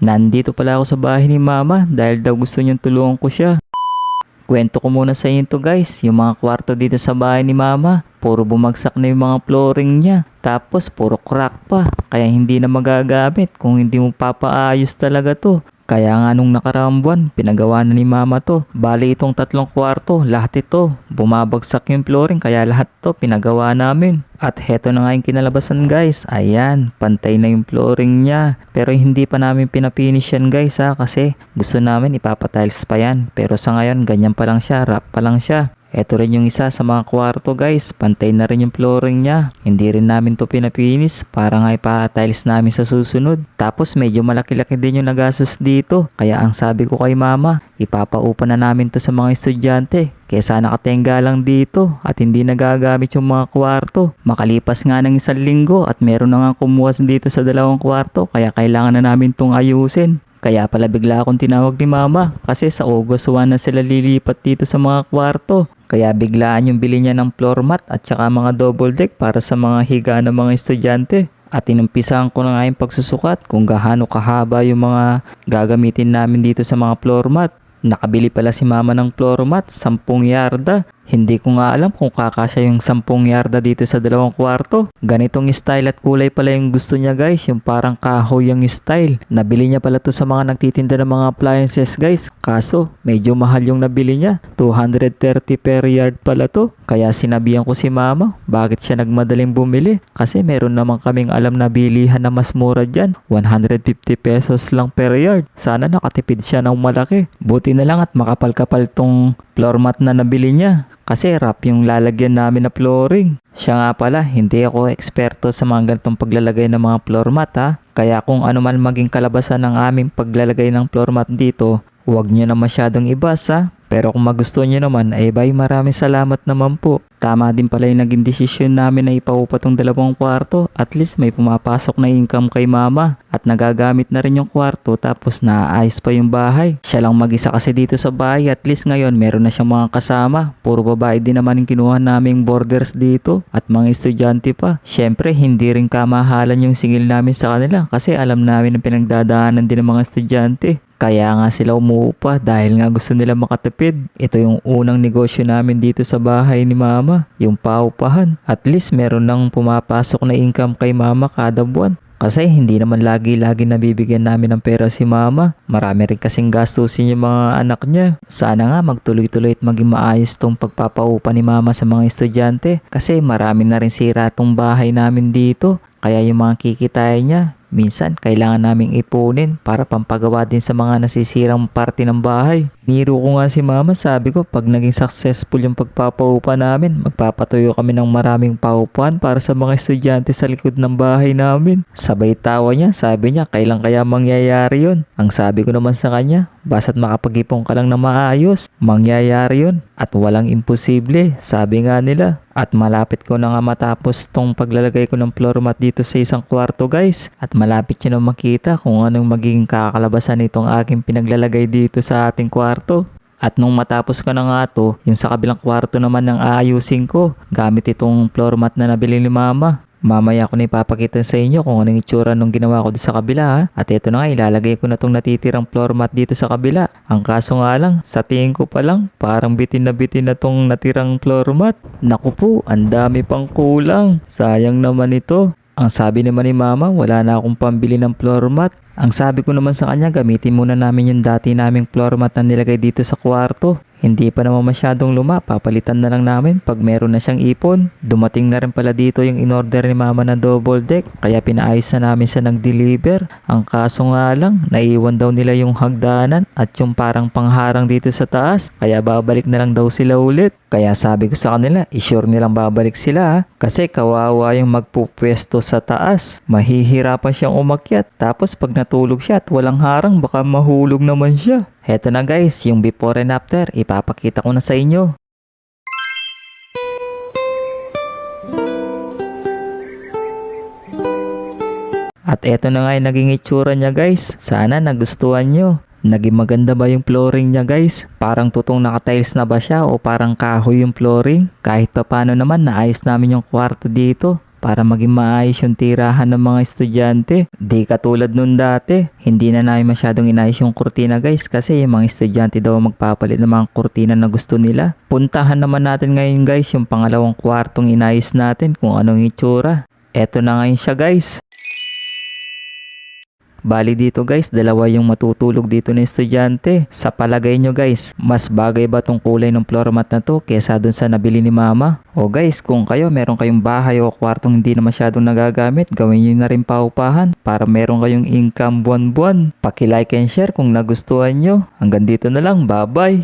Nandito pala ako sa bahay ni mama dahil daw gusto niyang tulungan ko siya. Kwento ko muna sa inyo to guys, yung mga kwarto dito sa bahay ni mama, puro bumagsak na yung mga flooring niya. Tapos puro crack pa, kaya hindi na magagamit kung hindi mo papaayos talaga to. Kaya nga nung nakaraang buwan, pinagawa na ni mama to. Bali itong 3 kwarto, lahat ito. Bumabagsak yung flooring kaya lahat to pinagawa namin. At heto na nga yung kinalabasan guys. Ayan, pantay na yung flooring niya. Pero hindi pa namin pinapinish yan guys kasi gusto namin ipapatiles pa yan. Pero sa ngayon, ganyan pa lang siya, wrap pa lang siya. Eto rin yung isa sa mga kwarto guys, pantay na rin yung flooring niya. Hindi rin namin to pinapinis para nga ipa-tiles namin sa susunod. Tapos medyo malaki-laki din yung nagastos dito. Kaya ang sabi ko kay mama, ipapaupa na namin to sa mga estudyante. Kesa nakatenga lang dito at hindi nagagamit yung mga kwarto. Makalipas nga ng 1 linggo at meron na nga kumuha dito sa 2 kwarto kaya kailangan na namin tong ayusin. Kaya pala bigla akong tinawag ni mama kasi sa August 1 na sila lilipat dito sa mga kwarto. Kaya biglaan yung bili niya ng floor mat at saka mga double deck para sa mga higa ng mga estudyante. At inumpisahan ko na nga yung pagsusukat kung gaano kahaba yung mga gagamitin namin dito sa mga floor mat. Nakabili pala si mama ng floor mat, 10 yarda. Hindi ko nga alam kung kakasya yung 10 yarda dito sa 2 kwarto. Ganitong style at kulay pala yung gusto niya guys, yung parang kahoy yung style. Nabili niya pala to sa mga nagtitinda ng mga appliances guys. Kaso medyo mahal yung nabili niya, 230 per yard pala to. Kaya sinabihan ko si mama, bakit siya nagmadaling bumili? Kasi meron naman kaming alam na bilihan na mas mura dyan, 150 pesos lang per yard. Sana nakatipid siya ng malaki. Buti na lang at makapal-kapal tong floor mat na nabili niya. Kasi wrap yung lalagyan namin na flooring. Siya nga pala, hindi ako eksperto sa mga ganitong paglalagay ng mga floor mat Kaya kung ano man maging kalabasan ng aming paglalagay ng floor mat dito, huwag nyo na masyadong ibasa. Pero kung magustuhan nyo naman, ay bye, maraming salamat naman po. Tama din pala yung naging desisyon namin na ipaupa tong 2 kwarto. At least may pumapasok na income kay mama. At nagagamit na rin yung kwarto tapos naayos pa yung bahay. Siya lang mag-isa kasi dito sa bahay. At least ngayon meron na siyang mga kasama. Puro babae din naman yung kinuha naming boarders dito. At mga estudyante pa. Syempre hindi rin kamahalan yung singil namin sa kanila. Kasi alam namin ang pinagdadaanan din ng mga estudyante. Kaya nga sila umuupa dahil nga gusto nila makatipid. Ito yung unang negosyo namin dito sa bahay ni mama, yung paupahan. At least meron nang pumapasok na income kay mama kada buwan. Kasi hindi naman lagi-lagi nabibigyan namin ng pera si mama. Marami rin kasing gastusin yung mga anak niya. Sana nga magtuloy-tuloy at maging maayos tong pagpapaupa ni mama sa mga estudyante. Kasi marami na rin sira tong bahay namin dito. Kaya yung mga kikitay niya, minsan kailangan naming ipunin para pampagawa din sa mga nasisirang parte ng bahay. Niro ko nga si mama, sabi ko pag naging successful yung pagpapaupa namin, magpapatuyo kami ng maraming paupuan para sa mga estudyante sa likod ng bahay namin. Sabay tawa niya, sabi niya kailan kaya mangyayari yun? Ang sabi ko naman sa kanya, basta't makapag-ipon ka lang na maayos, mangyayari yun. At walang imposible, sabi nga nila. At malapit ko na nga matapos tong paglalagay ko ng floor mat dito sa 1 kwarto guys. At malapit nyo na makita kung anong magiging kakalabasan nitong aking pinaglalagay dito sa ating kwarto. At nung matapos ko na nga to, yung sa kabilang kwarto naman ng aayusin ko gamit itong floor mat na nabili ni mama. Mamaya ko na ipapakita sa inyo kung anong itsura nung ginawa ko sa kabila At ito na nga, ilalagay ko na tong natitirang floor mat dito sa kabila. Ang kaso nga lang, sa tingin ko pa lang, parang bitin na tong natirang floor mat. Naku po, ang dami pang kulang. Sayang naman ito. Ang sabi naman ni mama, wala na akong pambili ng floor mat. Ang sabi ko naman sa kanya, gamitin muna namin yung dati naming floor mat na nilagay dito sa kwarto. Hindi pa naman masyadong luma, papalitan na lang namin pag meron na siyang ipon. Dumating na rin pala dito yung in-order ni mama na double deck, kaya pinaayos na namin siya nag-deliver. Ang kaso nga lang, naiwan daw nila yung hagdanan at yung parang pangharang dito sa taas, kaya babalik na lang daw sila ulit. Kaya sabi ko sa kanila, isure nilang babalik sila kasi kawawa yung magpupwesto sa taas. Mahihirapan siyang umakyat, tapos pag natulog siya at walang harang, baka mahulog naman siya. Heto na guys, yung before and after, ipapakita ko na sa inyo. At eto na nga yung naging itsura niya guys. Sana nagustuhan nyo. Naging maganda ba yung flooring niya guys? Parang tutong naka-tiles na ba siya o parang kahoy yung flooring? Kahit pa paano naman naayos namin yung kwarto dito. para maging maayos yung tirahan ng mga estudyante. Di katulad nun dati, hindi na namin masyadong inayos yung kurtina guys kasi yung mga estudyante daw magpapalit ng mga kurtina na gusto nila. Puntahan naman natin ngayon guys yung pangalawang kwartong inayos natin kung anong itsura. Eto na ngayon siya guys. Bali dito guys, dalawa yung matutulog dito na estudyante. Sa palagay nyo guys, mas bagay ba tong kulay ng floor mat na to kesa dun sa nabili ni mama? O guys, kung kayo meron kayong bahay o kwartong hindi na masyadong nagagamit, gawin nyo na rin paupahan para meron kayong income buwan-buwan. Paki-like and share kung nagustuhan nyo. Hanggang dito na lang, bye bye!